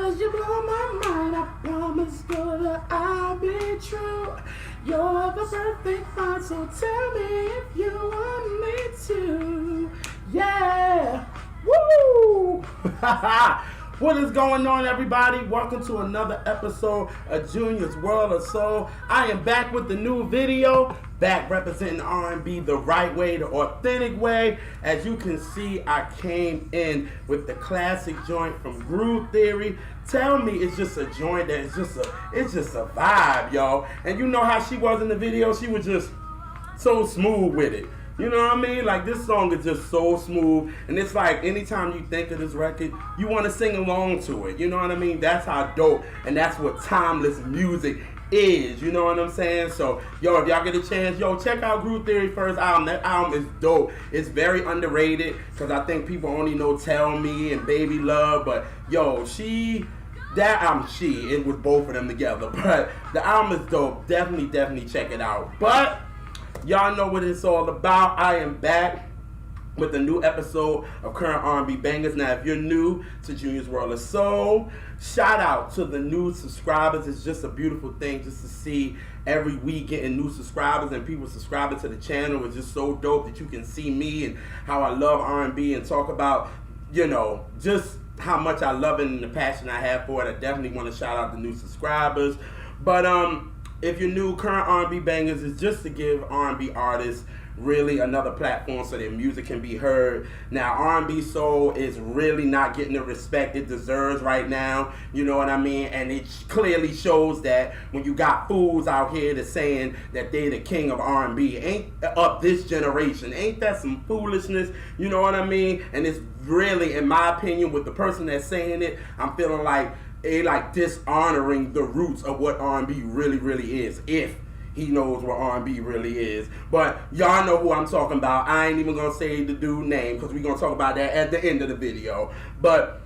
'cause you blow my mind. I promise, girl, that I'll be true. You're the perfect one, so tell me if you want me to. Yeah! Woo! What is going on, everybody? Welcome to another episode of Junior's World of Soul. I am back with the new video, back representing R&B the right way, the authentic way. As you can see, I came in with the classic joint from Groove Theory. Tell me it's just a joint that it's just a vibe, y'all. And you know how she was in the video? She was just so smooth with it. You know what I mean? Like, this song is just so smooth. And it's like, anytime you think of this record, you want to sing along to it. You know what I mean? That's how dope. And that's what timeless music is. You know what I'm saying? So, yo, if y'all get a chance, yo, check out Groove Theory first album. That album is dope. It's very underrated because I think people only know Tell Me and Baby Love. But, yo, it was both of them together. But the album is dope. Definitely check it out. But y'all know what it's all about. I am back with a new episode of Current R&B Bangers. Now, if you're new to Junior's World of Soul, shout out to the new subscribers. It's just a beautiful thing just to see every week getting new subscribers and people subscribing to the channel. It's just so dope that you can see me and how I love R&B and talk about, you know, just how much I love it and the passion I have for it. I definitely want to shout out the new subscribers. But if you're new, Current R&B Bangers is just to give R&B artists really another platform so their music can be heard. Now, R&B soul is really not getting the respect it deserves right now. You know what I mean? And it clearly shows that when you got fools out here that's saying that they the king of R&B, ain't of this generation. Ain't that some foolishness? You know what I mean? And it's really, in my opinion, with the person that's saying it, I'm feeling like they like dishonoring the roots of what R&B really is, if he knows what R&B really is. But y'all know who I'm talking about. I ain't even gonna say the dude's name because we're gonna talk about that at the end of the video. But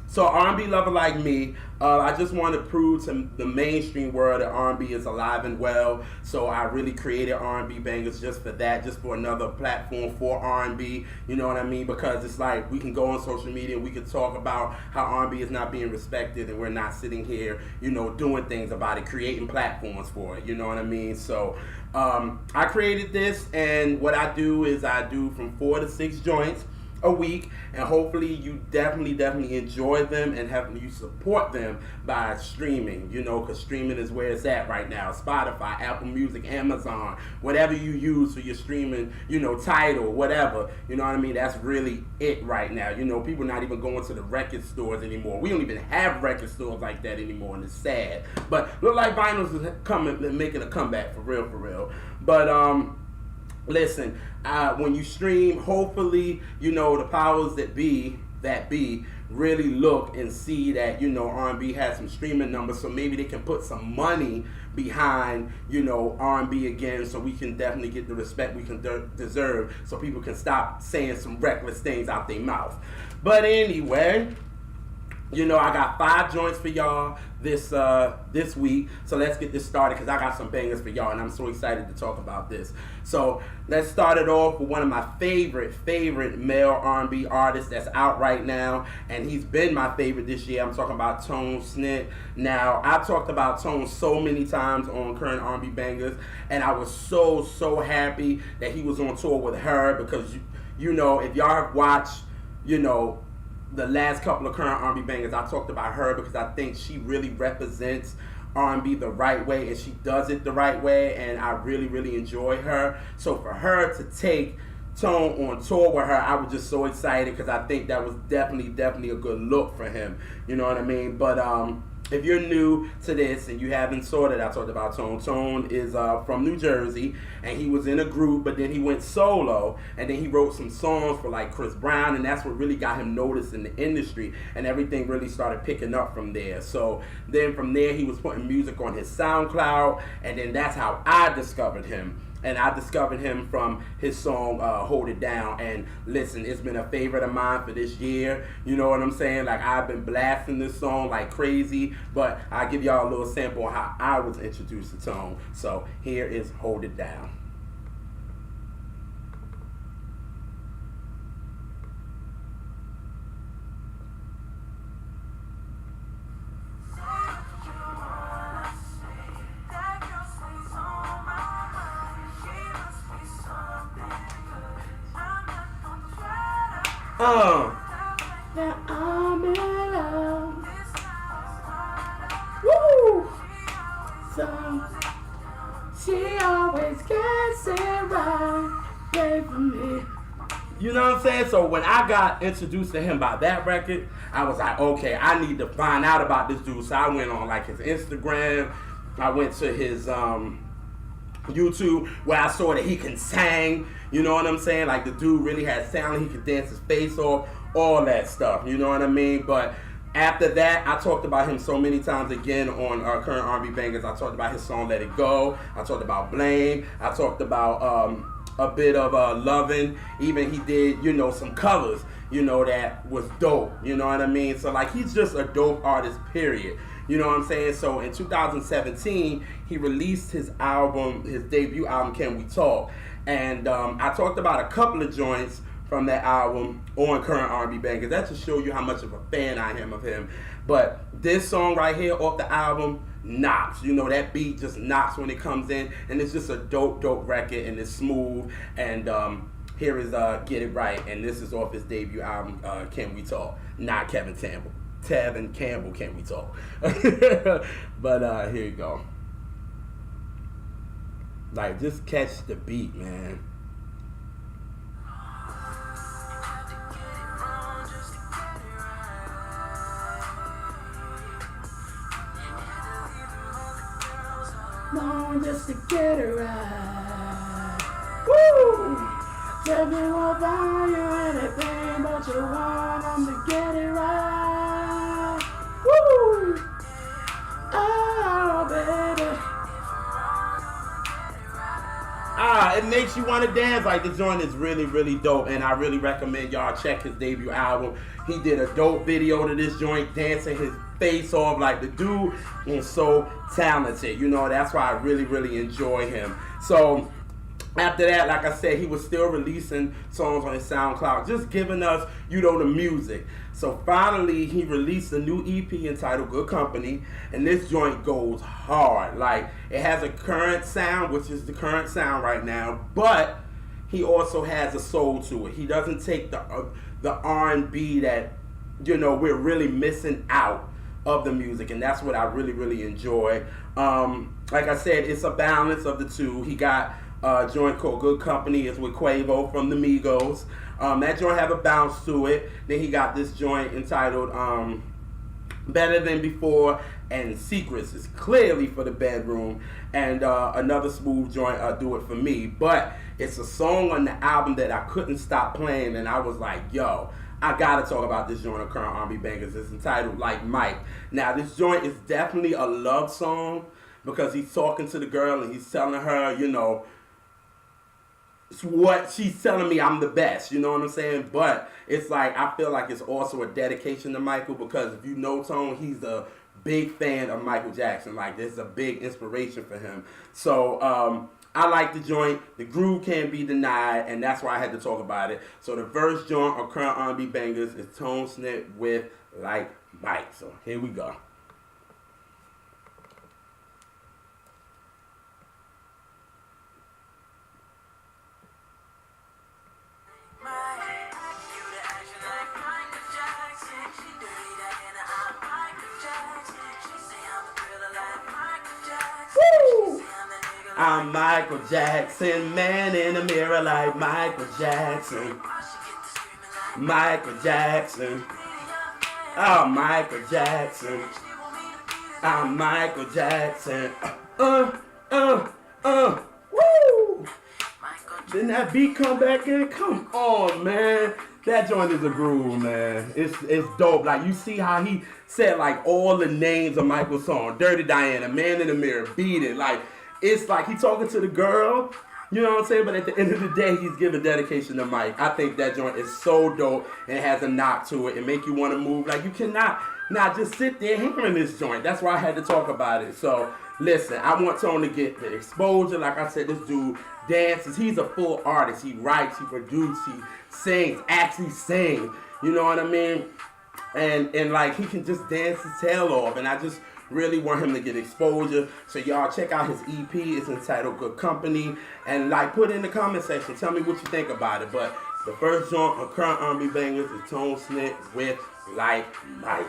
so R&B lover like me, I just want to prove to the mainstream world that R&B is alive and well. So I really created R&B Bangers just for that, just for another platform for R&B. You know what I mean? Because it's like we can go on social media and we can talk about how R&B is not being respected and we're not sitting here, you know, doing things about it, creating platforms for it. You know what I mean? So I created this, and what I do is I do from 4 to 6 joints a week, and hopefully you definitely enjoy them and have you support them by streaming, you know, because streaming is where it's at right now. Spotify, Apple Music, Amazon, whatever you use for your streaming, you know, Tidal, whatever, you know what I mean? That's really it right now. You know, people not even going to the record stores anymore. We don't even have record stores like that anymore, and it's sad. But look like vinyls is coming, making a comeback for real. But listen, when you stream, hopefully, you know, the powers that be really look and see that, you know, R&B has some streaming numbers, so maybe they can put some money behind, you know, R&B again, so we can definitely get the respect we can deserve, so people can stop saying some reckless things out their mouth. But anyway, you know, I got 5 joints for y'all this week, so let's get this started because I got some bangers for y'all and I'm so excited to talk about this. So let's start it off with one of my favorite male R&B artists that's out right now, and he's been my favorite this year. I'm talking about Tone Stith. Now, I've talked about Tone so many times on Current R&B Bangers, and I was so happy that he was on tour with her because, you know, if y'all have watched, you know, the last couple of Current R&B Bangers, I talked about her because I think she really represents R&B the right way, and she does it the right way, and I really enjoy her. So for her to take Tone on tour with her, I was just so excited because I think that was definitely a good look for him. You know what I mean? But if you're new to this and you haven't saw that I talked about Tone, Tone is from New Jersey, and he was in a group, but then he went solo, and then he wrote some songs for like Chris Brown, and that's what really got him noticed in the industry, and everything really started picking up from there. So then from there, he was putting music on his SoundCloud, and then that's how I discovered him. And I discovered him from his song, Hold It Down. And listen, it's been a favorite of mine for this year. You know what I'm saying? Like, I've been blasting this song like crazy. But I'll give y'all a little sample of how I was introduced to Tone. So here is Hold It Down. That I'm in love. Woo! So she always gets it right, baby, for me. You know what I'm saying? So when I got introduced to him by that record, I was like, okay, I need to find out about this dude. So I went on like his Instagram. I went to his YouTube where I saw that he can sing. You know what I'm saying? Like the dude really had talent. He could dance his face off, all that stuff. You know what I mean? But after that, I talked about him so many times again on our current R&B bangers. I talked about his song "Let It Go." I talked about "Blame." I talked about a bit of Lovin'. Even he did, you know, some covers, you know, that was dope. You know what I mean? So like he's just a dope artist, period. You know what I'm saying? So in 2017, he released his album, his debut album, Can We Talk? And I talked about a couple of joints from that album on current R&B bangers. That to show you how much of a fan I am of him. But this song right here off the album knocks. You know, that beat just knocks when it comes in. And it's just a dope record, and it's smooth. And here is Get It Right. And this is off his debut album, Can We Talk? Not Kevin Campbell. Tevin Campbell, Can We Talk? But here you go. Like, just catch the beat, man. No, just to get it right. Woo! Tell me what buy you anything, but you want them to get it right. Woo! Oh, baby. It makes you want to dance. Like, the joint is really dope, and I really recommend y'all check his debut album. He did a dope video to this joint, dancing his face off. Like, the dude is so talented. You know, that's why I really enjoy him. So after that, like I said, he was still releasing songs on his SoundCloud, just giving us, you know, the music. So finally, he released a new EP entitled Good Company, and this joint goes hard. Like, it has a current sound, which is the current sound right now, but he also has a soul to it. He doesn't take the R&B that, you know, we're really missing out of the music, and that's what I really enjoy. Like I said, it's a balance of the two. He got a joint called Good Company. It's with Quavo from the Migos. That joint have a bounce to it. Then he got this joint entitled Better Than Before, and Secrets is clearly for the bedroom, and another smooth joint, Do It For Me. But it's a song on the album that I couldn't stop playing, and I was like, yo, I gotta talk about this joint on current R&B bangers. It's entitled Like Mike. Now, this joint is definitely a love song because he's talking to the girl and he's telling her, you know, what she's telling me, I'm the best, you know what I'm saying? But it's like, I feel like it's also a dedication to Michael, because if you know Tone, he's a big fan of Michael Jackson. Like, this is a big inspiration for him. So I like the joint. The groove can't be denied, and that's why I had to talk about it. So the verse joint on current R&B bangers is Tone Snip with Like Mike. So here we go. I'm Michael Jackson, man in the mirror like Michael Jackson. Michael Jackson. Oh, Michael Jackson. I'm Michael Jackson. Woo! Then that beat come back in. Come on, man. That joint is a groove, man. It's dope. Like, you see how he said, like, all the names of Michael's song. Dirty Diana, Man in the Mirror, Beat It. Like, it's like he talking to the girl, you know what I'm saying? But at the end of the day, he's giving dedication to Mike. I think that joint is so dope, and it has a knock to it and make you want to move. Like, you cannot not just sit there hearing this joint. That's why I had to talk about it. So, listen, I want Tone to get the exposure. Like I said, this dude dances. He's a full artist. He writes, he produces, he sings, actually sings. You know what I mean? And like, he can just dance his tail off. And I just really want him to get exposure. So y'all check out his EP. It's entitled Good Company. And like, put in the comment section. Tell me what you think about it. But The first joint on current R&B bangers is Tone Snit with Like Mike.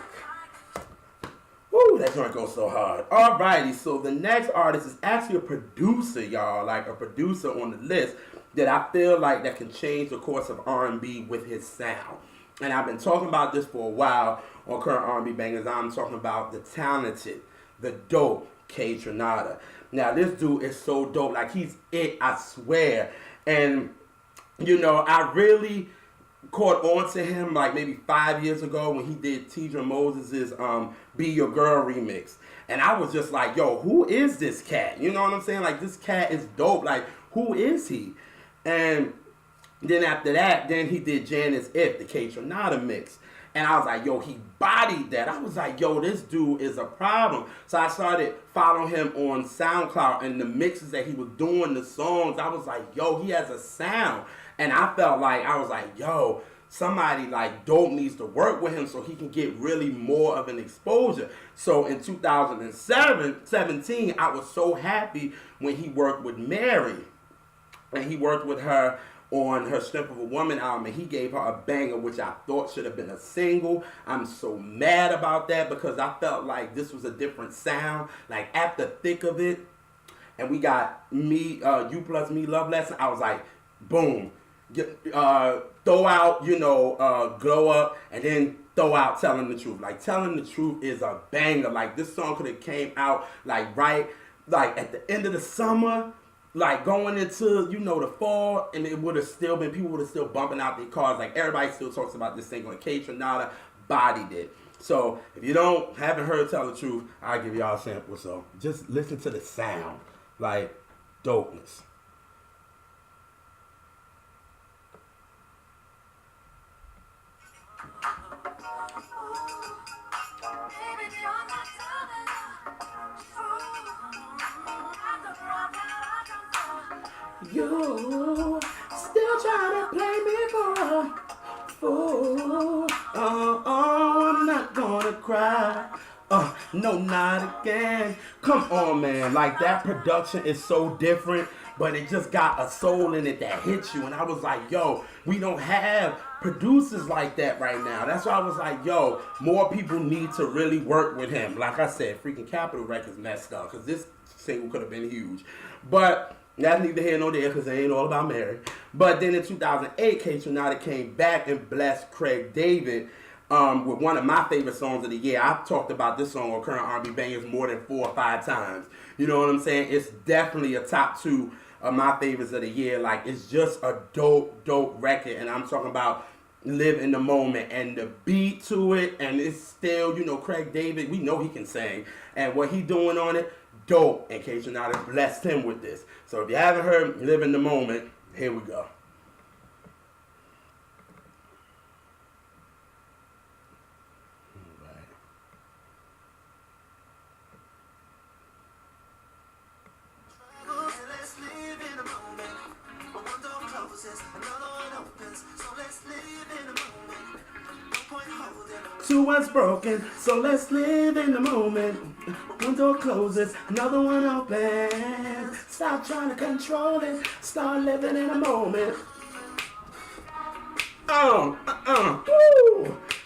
Woo, that joint goes so hard. Alrighty, so the next artist is actually a producer, y'all. Like a producer on the list that I feel like that can change the course of R&B with his sound. And I've been talking about this for a while on current R&B bangers. I'm talking about the talented, the dope Kaytranada. Now this dude is so dope. Like he's it, I swear. And you know, I really caught on to him like maybe 5 years ago when he did Tidra Moses' Be Your Girl remix. And I was just like, yo, who is this cat? You know what I'm saying? Like, this cat is dope. Like, who is he? And then after that, then he did Janice If, the Kaytranada mix. And I was like, yo, he bodied that. I was like, yo, this dude is a problem. So I started following him on SoundCloud and the mixes that he was doing, the songs. I was like, yo, he has a sound. And I felt like, I was like, yo, somebody like dope needs to work with him so he can get really more of an exposure. So in 2017, I was so happy when he worked with Mary. And he worked with her on her Strength of a Woman album, and he gave her a banger, which I thought should have been a single. I'm so mad about that because I felt like this was a different sound. Like at the thick of it, and we got me, You Plus Me, Love Lesson. I was like, boom, throw out, Glow Up, and then throw out Telling the Truth. Like Telling the Truth is a banger. Like this song could have came out like right, like at the end of the summer. Like going into, the fall, and it would have still been, people would have still bumping out their cars. Like everybody still talks about this single, and Kaytranada bodied it. So if you haven't heard Tell the Truth, I'll give y'all a sample. So just listen to the sound, like dopeness. You still trying to play me for a fool. Oh, I'm not gonna cry. No, not again. Come on, man. Like, that production is so different, but it just got a soul in it that hits you. And I was like, yo, we don't have producers like that right now. That's why I was like, yo, more people need to really work with him. Like I said, freaking Capitol Records messed up because this single could have been huge. But that's neither here nor there because it ain't all about Mary. But then in 2008, Kaytranada came back and blessed Craig David with one of my favorite songs of the year. I've talked about this song on Current R&B Bangers more than 4 or 5 times. You know what I'm saying? It's definitely a top 2 of my favorites of the year. Like, it's just a dope record. And I'm talking about Live in the Moment and the beat to it. And it's still, Craig David, we know he can sing. And what he doing on it, dope. And Kaytranada blessed him with this. So if you haven't heard Live in the Moment, here we go. Two one's broken, so let's live in the moment. One door closes, another one opens. Stop trying to control it, start living in the moment. Woo!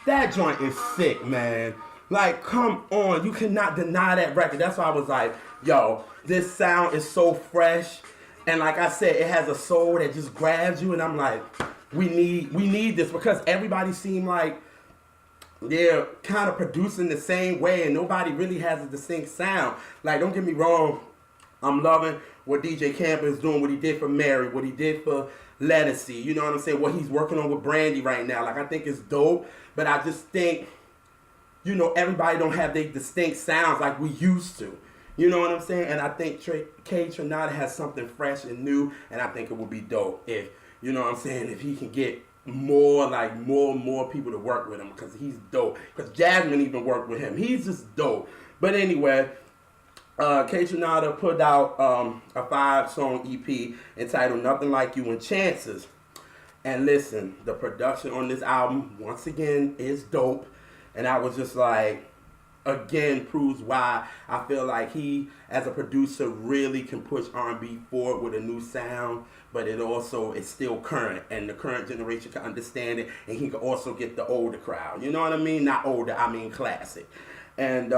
That joint is sick, man. Like, come on, you cannot deny that record. That's why I was like, yo, this sound is so fresh. And like I said, it has a soul that just grabs you. And I'm like, we need this because everybody seemed like they're kind of producing the same way and nobody really has a distinct sound. Like, don't get me wrong, I'm loving what DJ Camper is doing, what he did for Mary, what he did for Lettucey, you know what I'm saying, what he's working on with Brandy right now. Like, I think it's dope, but I just think, everybody don't have their distinct sounds like we used to. You know what I'm saying? And I think Kaytranada has something fresh and new, and I think it would be dope if, if he can get more people to work with him because he's dope. Because Jasmine even worked with him. He's just dope. But anyway, Kaytranada put out a 5-song EP entitled Nothing Like You and Chances. And listen, the production on this album, once again, is dope. And I was just like, again proves why I feel like he, as a producer, really can push R&B forward with a new sound, but it also is still current, and the current generation can understand it, and he can also get the older crowd. You know what I mean? Not older, I mean classic. And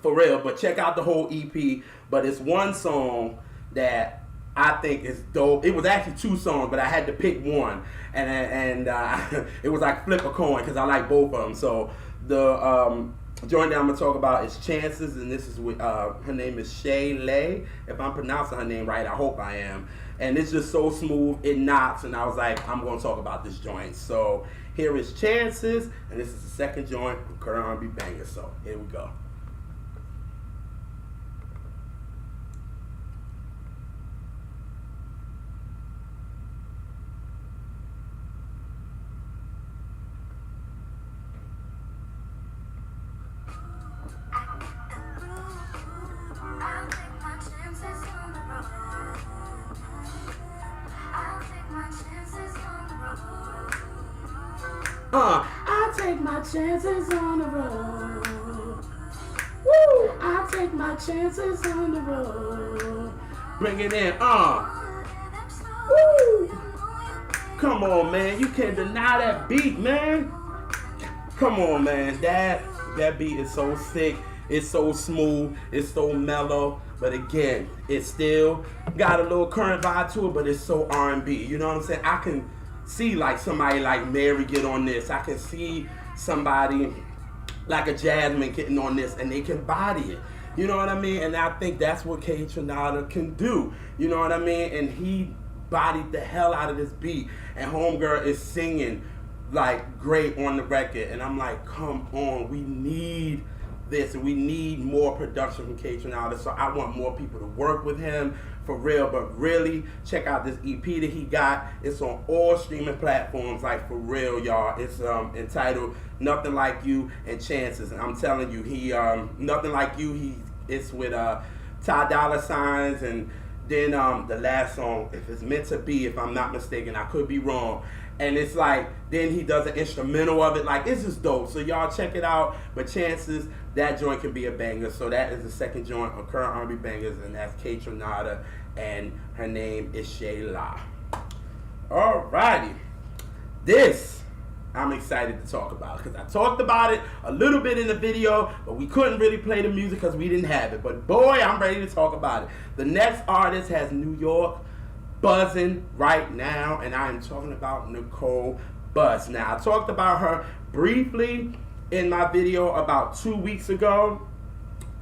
for real, but check out the whole EP. But it's one song that I think is dope. It was actually two songs, but I had to pick one, and it was like flip a coin because I like both of them. So the joint that I'm gonna talk about is Chances, and this is with her name is Shay Lay. If I'm pronouncing her name right, I hope I am. And it's just so smooth, it knocks, and I was like, I'm gonna talk about this joint. So here is Chances, and this is the second joint from Current R&B Banger. So here we go. I'll take my chances on the road. Woo! I'll take my chances on the road. Bring it in, Woo! Come on, man. You can't deny that beat, man. Come on, man. That beat is so sick. It's so smooth. It's so mellow. But again, it still got a little current vibe to it, but it's so R&B. You know what I'm saying? I can see like somebody like Mary get on this. I can see somebody like a Jasmine getting on this, and they can body it. You know what I mean? And I think that's what Kaytranada can do. You know what I mean? And he bodied the hell out of this beat. And Homegirl is singing like great on the record. And I'm like, come on, we need this, and we need more production from Kaytranada. So I want more people to work with him for real. But really, check out this EP that he got. It's on all streaming platforms, like for real, y'all. It's entitled Nothing Like You and Chances. And I'm telling you, he Nothing Like You, it's with Ty Dolla Signs, and then the last song, If It's Meant to Be, if I'm not mistaken, I could be wrong. And it's like, then he does an instrumental of it. Like, it's just dope. So y'all check it out. But Chances, that joint can be a banger. So that is the second joint on Current R&B Bangers, and that's Kaytranada, and her name is Shayla. Alrighty. This, I'm excited to talk about, because I talked about it a little bit in the video, but we couldn't really play the music because we didn't have it. But boy, I'm ready to talk about it. The next artist has New York buzzing right now, and I am talking about Nicole Bus. Now, I talked about her briefly in my video about 2 weeks ago,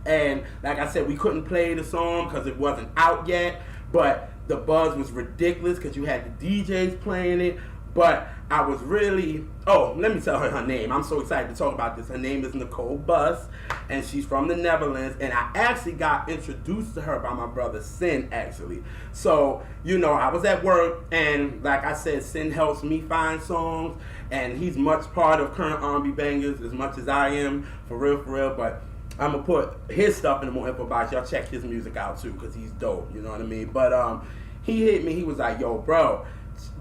and like I said, we couldn't play the song because it wasn't out yet, but the buzz was ridiculous because you had the DJs playing it. But I was really, let me tell her name. I'm so excited to talk about this. Her name is Nicole Bus, and she's from the Netherlands, and I actually got introduced to her by my brother Sin, actually. So, you know, I was at work, and like I said, Sin helps me find songs, and he's much part of Current R&B Bangers as much as I am, for real, but I'm going to put his stuff in the more info box. Y'all check his music out, too, because he's dope, you know what I mean? But he hit me. He was like, yo, bro,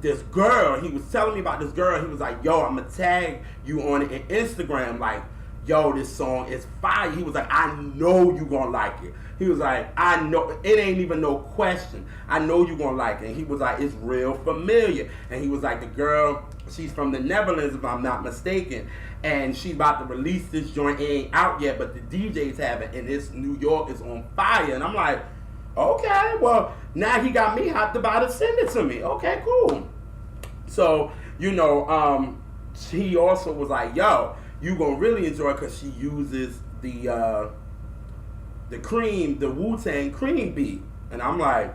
this girl, he was telling me about this girl. He was like, yo, I'm going to tag you on it in Instagram. Like, yo, this song is fire. He was like, I know you going to like it. He was like, I know, it ain't even no question. I know you going to like it. And he was like, it's real familiar. And he was like, the girl, she's from the Netherlands, if I'm not mistaken. And she's about to release this joint. It ain't out yet, but the DJs have it. And it's New York is on fire. And I'm like, okay, well, now he got me hyped about it. Send it to me. Okay, cool. So, you know, he also was like, yo, you gonna really enjoy it because she uses the Cream, the Wu-Tang Cream beat. And I'm like,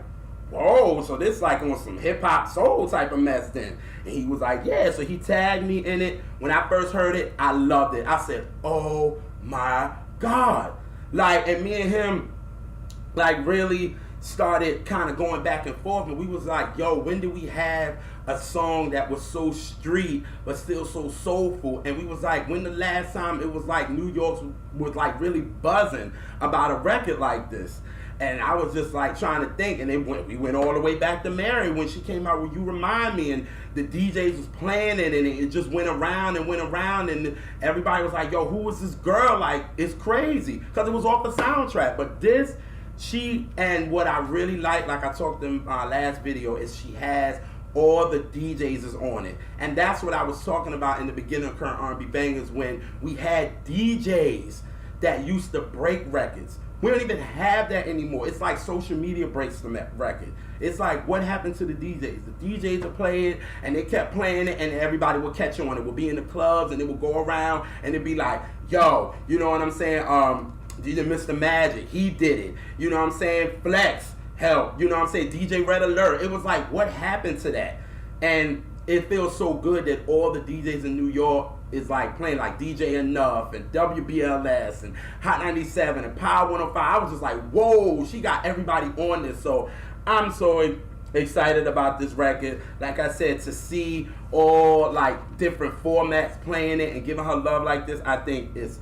whoa, so this like on some hip-hop soul type of mess then. And he was like, yeah, so he tagged me in it. When I first heard it, I loved it. I said, oh my God. Like, and me and him, like, really started kind of going back and forth, and we was like, yo, when did we have a song that was so street but still so soulful? And we was like, when the last time it was like New York was like really buzzing about a record like this? And I was just like trying to think, and we went all the way back to Mary when she came out with You Remind Me, and the DJs was playing it, and it just went around, and everybody was like, yo, who is this girl? Like, it's crazy, because it was off the soundtrack. But this, and what I really like I talked in my last video, is she has all the DJs is on it. And that's what I was talking about in the beginning of Current R&B Bangers, when we had DJs that used to break records. We don't even have that anymore. It's like social media breaks the record. It's like, what happened to the DJs? The DJs would play it, and they kept playing it, and everybody would catch on. It would be in the clubs, and it would go around, and it'd be like, yo, you know what I'm saying? DJ Mr. Magic, he did it. You know what I'm saying? Flex, hell, you know what I'm saying? DJ Red Alert. It was like, what happened to that? And it feels so good that all the DJs in New York is like playing, like DJ Enough and WBLS and Hot 97 and Power 105. I was just like, whoa, she got everybody on this. So I'm so excited about this record. Like I said, to see all like different formats playing it and giving her love like this, I think it's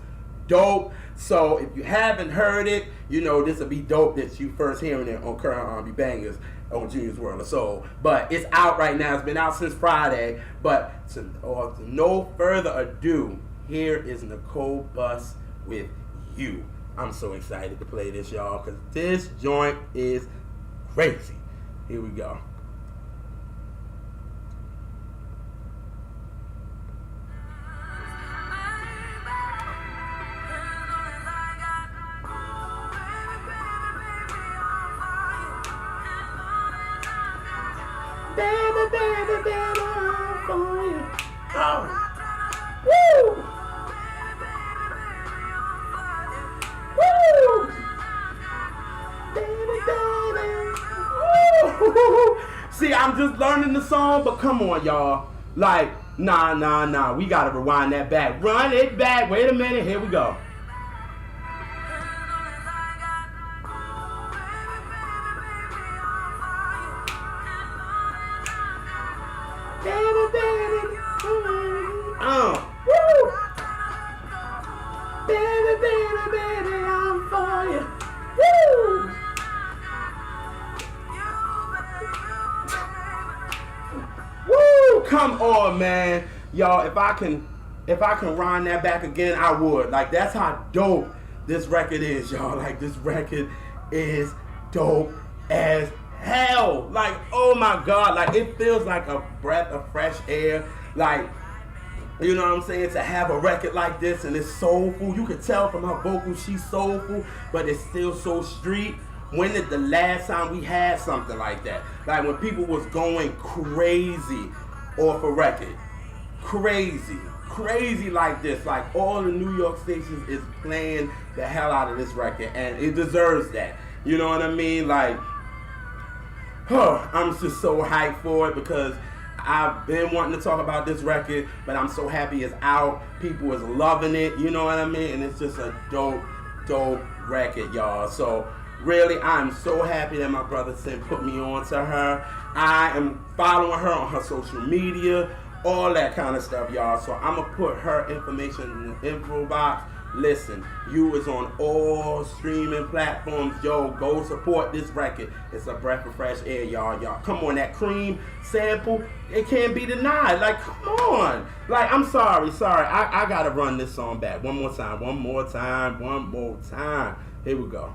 dope. So if you haven't heard it, you know this will be dope that you first hearing it on Current R&B Bangers on Junior's World of Soul. But it's out right now. It's been out since Friday. But to no further ado, here is Nicole Bus with You. I'm so excited to play this, y'all, because this joint is crazy. Here we go. Baby, baby, baby, I'm for you. Oh. Woo! Woo! Baby, baby. Woo! See, I'm just learning the song, but come on, y'all. Like, nah. We gotta rewind that back. Run it back. Wait a minute. Here we go. Woo! Baby, I'm for you. Woo! Woo! Come on, man. Y'all, if I can run that back again, I would. Like, that's how dope this record is, y'all. Like, this record is dope as hell. Like, oh my God. Like, it feels like a breath of fresh air. Like, you know what I'm saying? To have a record like this, and it's soulful. You can tell from her vocals she's soulful, but it's still so street. When is the last time we had something like that? Like when people was going crazy off a record. Crazy like this. Like all the New York stations is playing the hell out of this record, and it deserves that. You know what I mean? Like, I'm just so hyped for it because I've been wanting to talk about this record, but I'm so happy it's out. People is loving it, you know what I mean? And it's just a dope record, y'all. So really, I'm so happy that my brother Sin put me on to her. I am following her on her social media, all that kind of stuff, y'all. So I'm going to put her information in the info box. Listen, You is on all streaming platforms. Yo, go support this record. It's a breath of fresh air, y'all. Come on, that cream sample, it can't be denied. Like, come on. Like, I'm sorry. I got to run this song back. One more time. Here we go.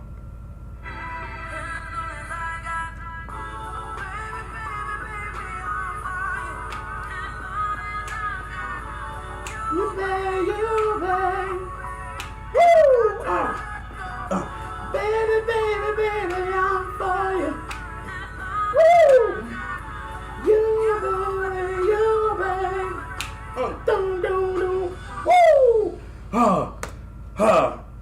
You babe. Woo! Baby, I'm for you. Woo! You babe. Dum. Woo!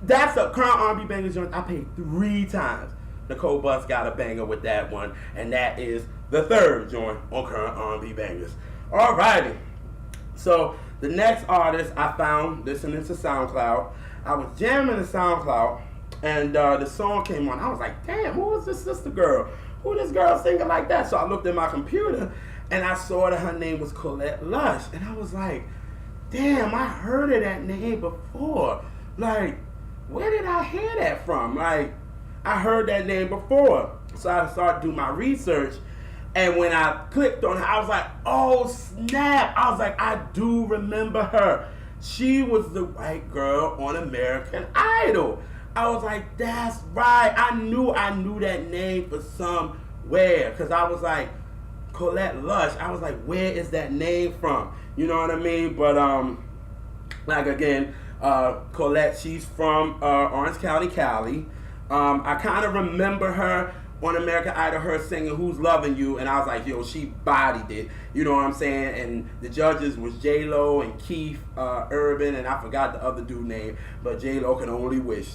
That's a Current R&B Bangers joint I paid 3 times. Nicole Bus got a banger with that one, and that is the 3rd joint on Current R&B Bangers. Alrighty. So the next artist I found listening to SoundCloud. I was jamming the SoundCloud, and the song came on. I was like, damn, who is this sister girl? Who this girl singing like that? So I looked at my computer, and I saw that her name was Colette Lush. And I was like, damn, I heard of that name before. Like, where did I hear that from? Like, I heard that name before. So I started doing my research. And when I clicked on her, I was like, oh snap. I was like, I do remember her. She was the white girl on American Idol. I was like, that's right. I knew that name for somewhere. Because I was like, Colette Lush. I was like, where is that name from? You know what I mean? But like again, Colette, she's from Orange County, Cali. I kind of remember her on American Idol, her singing "Who's Loving You," and I was like, yo, she bodied it. You know what I'm saying? And the judges was J-Lo and Keith Urban, and I forgot the other dude name, but J-Lo can only wish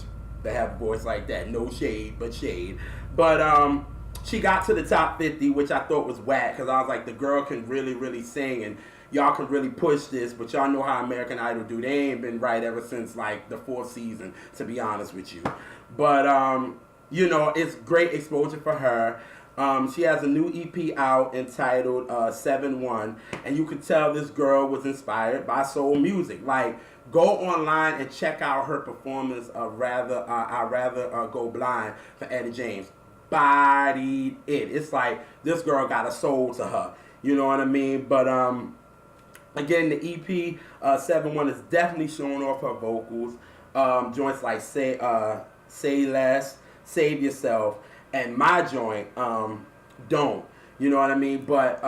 to have a voice like that. No shade, but shade. But she got to the top 50, which I thought was whack, because I was like, the girl can really, really sing, and y'all can really push this, but y'all know how American Idol do. They ain't been right ever since, like, the 4th season, to be honest with you. But, you know, it's great exposure for her. She has a new EP out entitled 7-1, and you could tell this girl was inspired by soul music. Like, go online and check out her performance of I'd Rather Go Blind for Eddie James. Bodied it. It's like this girl got a soul to her. You know what I mean? But, again, the EP 7-1 is definitely showing off her vocals. Joints like Say Less, Save Yourself, and my joint, Don't. You know what I mean? But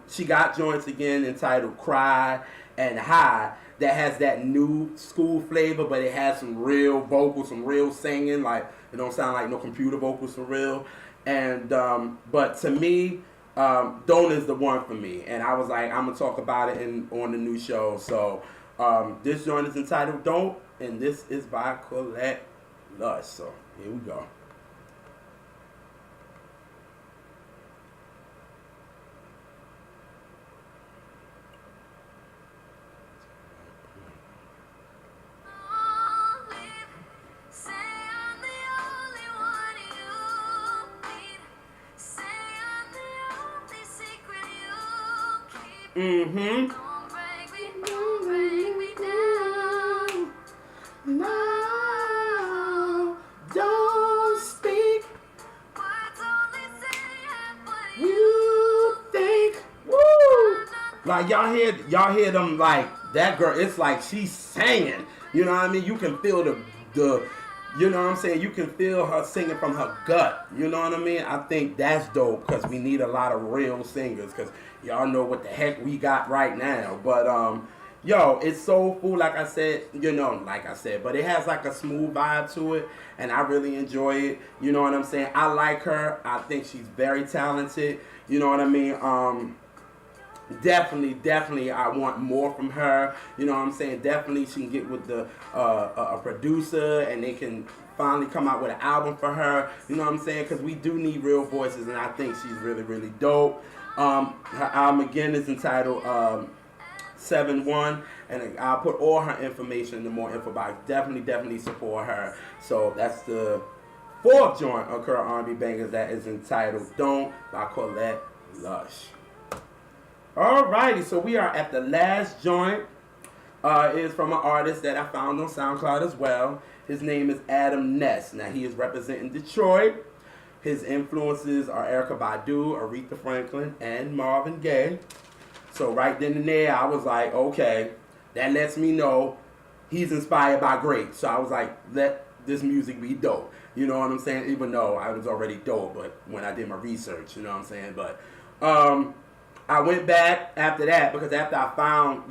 she got joints again entitled Cry and High that has that new school flavor, but it has some real vocals, some real singing. Like, it don't sound like no computer vocals for real. And but to me, Don't is the one for me. And I was like, I'm going to talk about it on the new show. So this joint is entitled Don't, and this is by Colette Lush. So here we go. Mm-hmm. Don't break me down. No, don't speak. Words only say what you think. Woo! Like y'all hear them like that girl. It's like she's singing. You know what I mean? You can feel the you know what I'm saying? You can feel her singing from her gut. You know what I mean? I think that's dope because we need a lot of real singers because y'all know what the heck we got right now. But, yo, it's soulful, like I said, but it has like a smooth vibe to it, and I really enjoy it. You know what I'm saying? I like her. I think she's very talented. You know what I mean? Definitely, I want more from her. You know what I'm saying? Definitely, she can get with a producer, and they can finally come out with an album for her. You know what I'm saying? Because we do need real voices, and I think she's really, really dope. Her album again is entitled 7-1, and I'll put all her information in the more info box. Definitely support her. So that's the 4th joint of her R&B bangers that is entitled Don't by Colette Lush. Alrighty, so we are at the last joint. It is from an artist that I found on SoundCloud as well. His name is Adam Ness. Now, he is representing Detroit. His influences are Erykah Badu, Aretha Franklin, and Marvin Gaye. So right then and there, I was like, okay, that lets me know he's inspired by great. So I was like, let this music be dope. You know what I'm saying? Even though I was already dope, but when I did my research, you know what I'm saying? But I went back after that because after I found,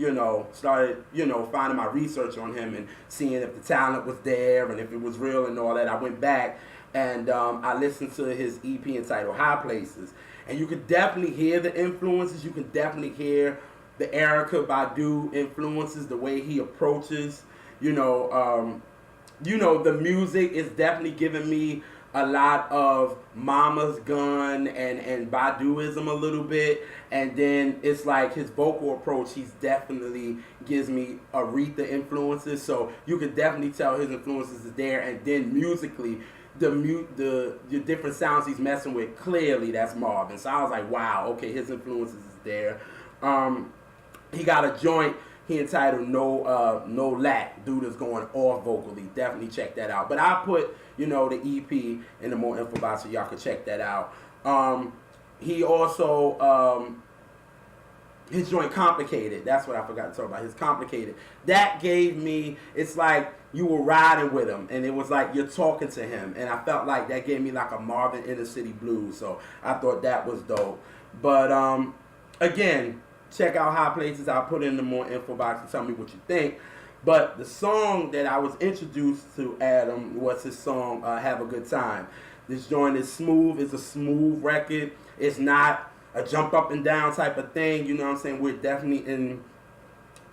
started, finding my research on him and seeing if the talent was there and if it was real and all that, I went back and I listened to his EP entitled High Places. And you could definitely hear the influences. You can definitely hear the Erykah Badu influences, the way he approaches, the music is definitely giving me a lot of Mama's Gun and Baduism a little bit, and then it's like his vocal approach, he's definitely gives me Aretha influences, so you could definitely tell his influences is there, and then musically, the different sounds he's messing with, clearly that's Marvin, so I was like, wow, okay, his influences is there. He got a joint He entitled No Lack. Dude is going off vocally. Definitely check that out. But I put, the EP in the more info box so y'all can check that out. He also his joint Complicated. That's what I forgot to talk about. His Complicated. That gave me, it's like you were riding with him and it was like you're talking to him. And I felt like that gave me like a Marvin Inner City Blues. So I thought that was dope. But again, check out High Places. I'll put it in the more info box and tell me what you think. But the song that I was introduced to Adam was his song Have a Good Time. This joint is smooth. It's a smooth record. It's not a jump up and down type of thing. You know what I'm saying? We're definitely in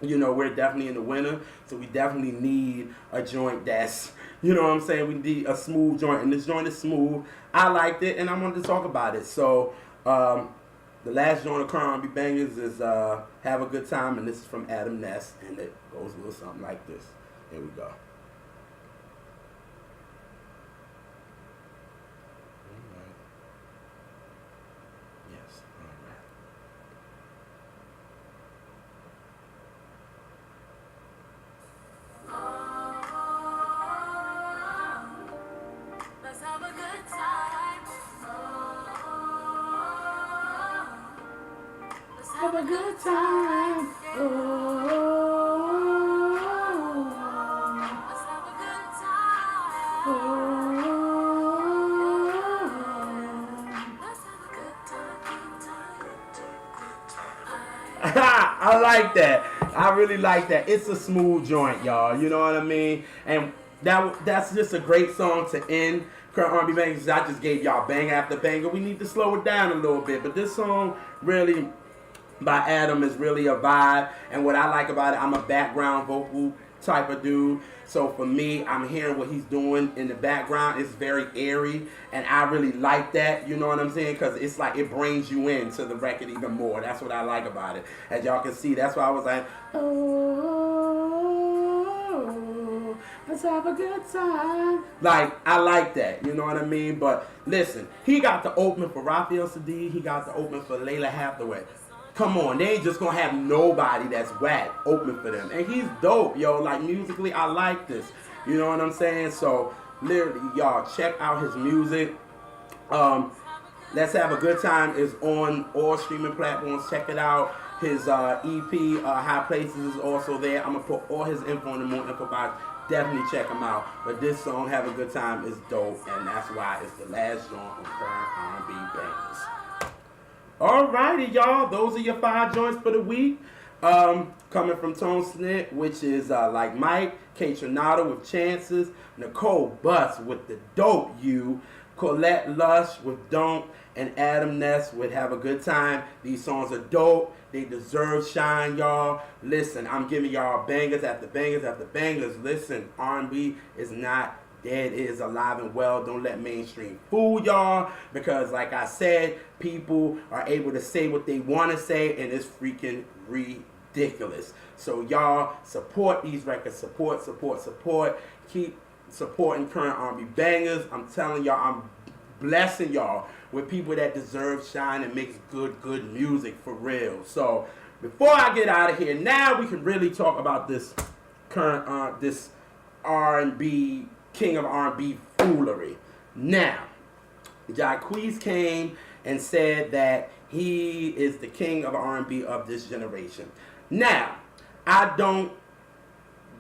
the winter. So we definitely need a joint that's, you know what I'm saying? We need a smooth joint. And this joint is smooth. I liked it and I wanted to talk about it. So the last joint of current R&B bangers is Have a Good Time. And this is from Adam Ness. And it goes a little something like this. Here we go. Have a good time. Oh. Let's have a good time. Oh. Let's have a good time. I like that. I really like that. It's a smooth joint, y'all. You know what I mean? And that's just a great song to end current R&B bangers. I just gave y'all bang after banger. We need to slow it down a little bit. But this song really by Adam is really a vibe, and what I like about it, I'm a background vocal type of dude, so for me, I'm hearing what he's doing in the background. It's very airy, and I really like that, you know what I'm saying, because it's like it brings you into the record even more. That's what I like about it. As y'all can see, that's why I was like, oh, let's have a good time. Like, I like that, you know what I mean? But listen, he got the opening for Raphael Sadiq, he got the opening for Layla Hathaway. Come on, they ain't just gonna have nobody that's whack open for them. And he's dope, yo. Like, musically, I like this. You know what I'm saying? So, literally, y'all, check out his music. Let's Have a Good Time is on all streaming platforms. Check it out. His EP, High Places, is also there. I'm gonna put all his info in the more info box. Definitely check him out. But this song, Have a Good Time, is dope. And that's why it's the last song on current R&B bangers. Alrighty, y'all. Those are your 5 joints for the week. Coming from Tone Snit, which is Like Mike, Kaytranada with Chances, Nicole Bus with The Dope You, Colette Lush with Don't, and Adam Ness with Have a Good Time. These songs are dope. They deserve shine, y'all. Listen, I'm giving y'all bangers after bangers after bangers. Listen, R&B is not dead, it is alive and well. Don't let mainstream fool y'all, because like I said, people are able to say what they want to say, and it's freaking ridiculous. So y'all support these records. Support. Keep supporting current R&B bangers. I'm telling y'all, I'm blessing y'all with people that deserve shine and makes good music for real. So before I get out of here, now we can really talk about this current this R&B king of R&B foolery. Now, Jacquees came and said that he is the king of R&B of this generation. Now, I don't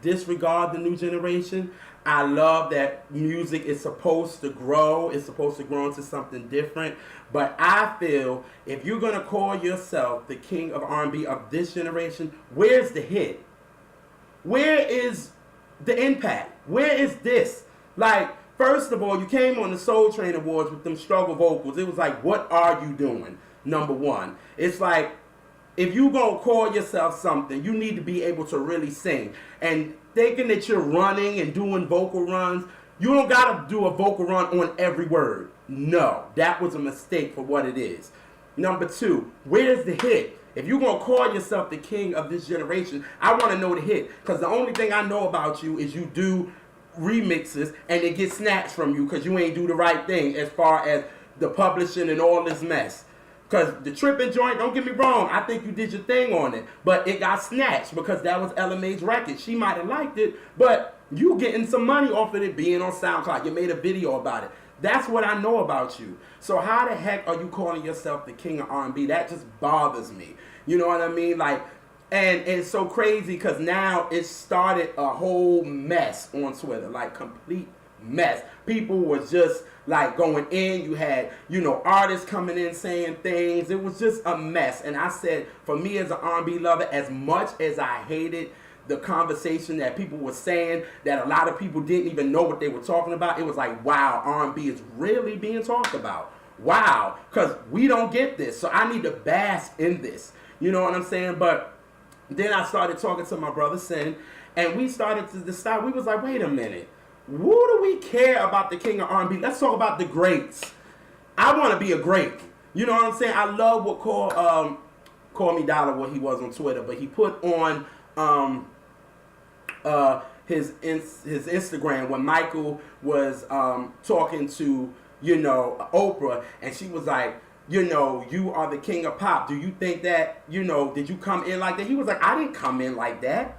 disregard the new generation. I love that music is supposed to grow. It's supposed to grow into something different. But I feel if you're going to call yourself the king of R&B of this generation, where's the hit? Where is the impact? Where is this? Like, first of all, you came on the Soul Train Awards with them struggle vocals. It was like, what are you doing? Number one. It's like, if you gonna call yourself something, you need to be able to really sing. And thinking that you're running and doing vocal runs, you don't gotta do a vocal run on every word. No, that was a mistake for what it is. Number two, where's the hit? If you're going to call yourself the king of this generation, I want to know the hit. Because the only thing I know about you is you do remixes and it gets snatched from you because you ain't do the right thing as far as the publishing and all this mess. Because the tripping joint, don't get me wrong, I think you did your thing on it. But it got snatched because that was Ella Mae's record. She might have liked it, but you getting some money off of it being on SoundCloud. You made a video about it. That's what I know about you. So how the heck are you calling yourself the king of R&B? That just bothers me. You know what I mean? Like, and it's so crazy because now it started a whole mess on Twitter. Like, complete mess. People was just like going in. You had, you know, artists coming in saying things. It was just a mess. And I said, for me as an R&B lover, as much as I hated the conversation that people were saying, that a lot of people didn't even know what they were talking about, it was like, wow, R&B is really being talked about. Wow, because we don't get this. So I need to bask in this. You know what I'm saying? But then I started talking to my brother Sin, and we started to decide. We was like, wait a minute. Who do we care about the king of R&B? Let's talk about the greats. I want to be a great. You know what I'm saying? I love what Call Me Dollar, what he was on Twitter, but he put on his Instagram when Michael was talking to, you know, Oprah, and she was like, you know, you are the king of pop. Do you think that, you know, did you come in like that? He was like, I didn't come in like that.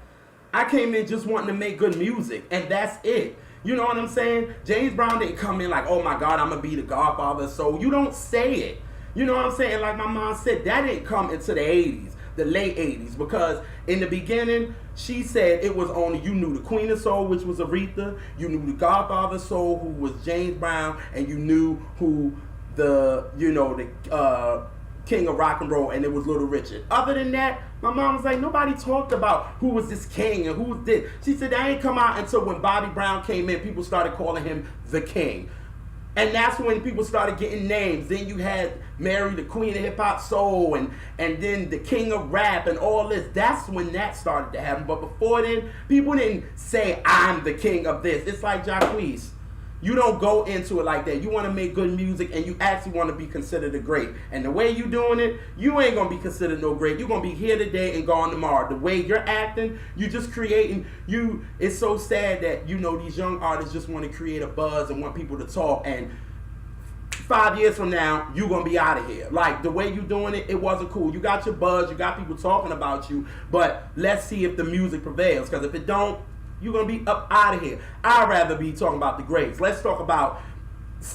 I came in just wanting to make good music, and that's it. You know what I'm saying? James Brown didn't come in like, oh my God, I'm going to be the godfather. So you don't say it. You know what I'm saying? Like my mom said, that didn't come into the 80s, the late 80s, because in the beginning, she said it was only, you knew the Queen of Soul, which was Aretha, you knew the Godfather of Soul, who was James Brown, and you knew who the, you know, the King of Rock and Roll, and it was Little Richard. Other than that, my mom was like, nobody talked about who was this king and who was this. She said that ain't come out until when Bobby Brown came in, people started calling him the king. And that's when people started getting names. Then you had Mary, the queen of hip-hop soul, and then the king of rap and all this. That's when that started to happen. But before then, people didn't say, I'm the king of this. It's like Jacquees. You don't go into it like that. You want to make good music, and you actually want to be considered a great. And the way you doing it, you ain't going to be considered no great. You're going to be here today and gone tomorrow. The way you're acting, you just creating. It's so sad that, you know, these young artists just want to create a buzz and want people to talk. And 5 years from now, you're going to be out of here. Like, the way you doing it, it wasn't cool. You got your buzz. You got people talking about you. But let's see if the music prevails. Because if it don't, you're going to be up out of here. I'd rather be talking about the greats. Let's talk about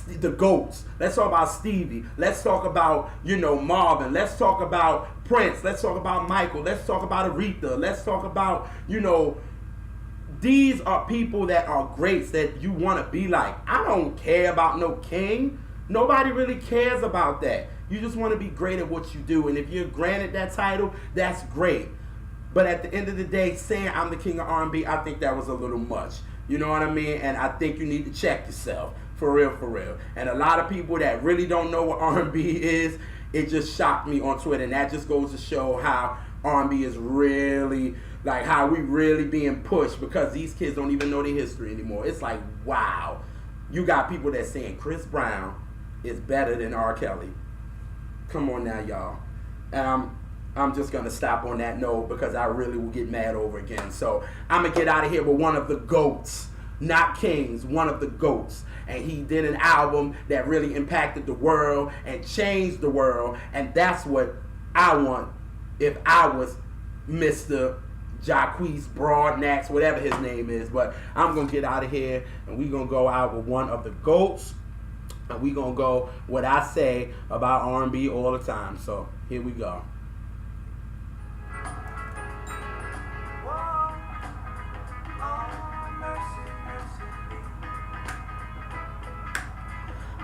the GOATs. Let's talk about Stevie. Let's talk about, you know, Marvin. Let's talk about Prince. Let's talk about Michael. Let's talk about Aretha. Let's talk about, you know, these are people that are greats that you want to be like. I don't care about no king. Nobody really cares about that. You just want to be great at what you do. And if you're granted that title, that's great. But at the end of the day, saying I'm the king of R&B, I think that was a little much. You know what I mean? And I think you need to check yourself. For real, for real. And a lot of people that really don't know what R&B is, it just shocked me on Twitter. And that just goes to show how R&B is really, like, how we really being pushed because these kids don't even know their history anymore. It's like, wow. You got people that saying Chris Brown is better than R. Kelly. Come on now, y'all. And I'm just going to stop on that note because I really will get mad over again. So I'm going to get out of here with one of the GOATs, not kings, one of the GOATs. And he did an album that really impacted the world and changed the world. And that's what I want if I was Mr. Jacquees Broadnax, whatever his name is. But I'm going to get out of here and we're going to go out with one of the GOATs. And we're going to go what I say about R&B all the time. So here we go.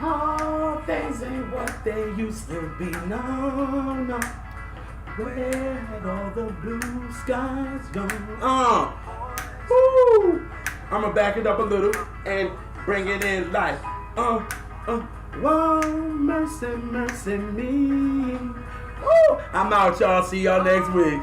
All things ain't what they used to be, no, no. Where had all the blue skies gone? Woo! I'ma back it up a little and bring it in like, whoa, mercy, mercy me. Woo! I'm out, y'all. See y'all next week.